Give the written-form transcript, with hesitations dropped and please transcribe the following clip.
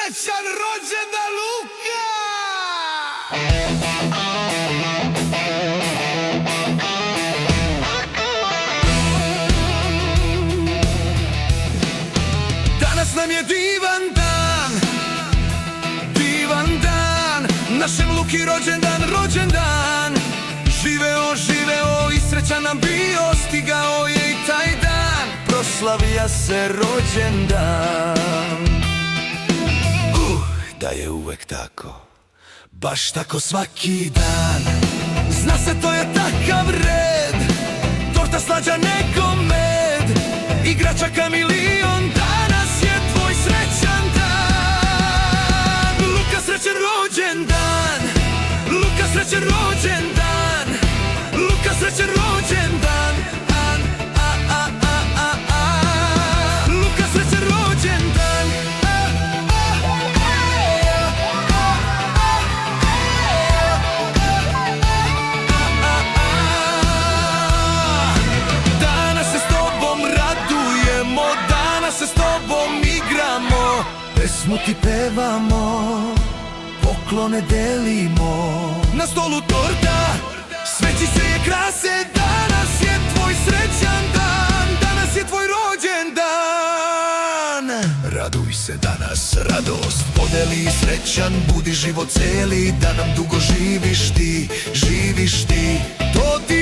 Srećan rođendan Luka! Danas nam je divan dan, divan dan, našem Luki rođendan, rođendan. Živeo, živeo i srećan nam bio, stigao je i taj dan, proslavija se rođendan. Da je uvek tako, baš tako svaki dan. Zna se, to je takav red, torta slađa nego med, igračaka milion, danas je tvoj srećan dan. Luka, srećan rođendan, Luka, srećan rođendan, Luka, srećan rođendan, Luka, srećan rođendan. Danas se s tobom radujemo, danas se s tobom igramo, pesmu ti pevamo, poklone delimo. Na stolu torta, sveći se je krase, danas je tvoj srećan dan, danas je tvoj rođendan. Raduj se danas, radost podeli, srećan budi život celi, da nam dugo živiš ti, to ti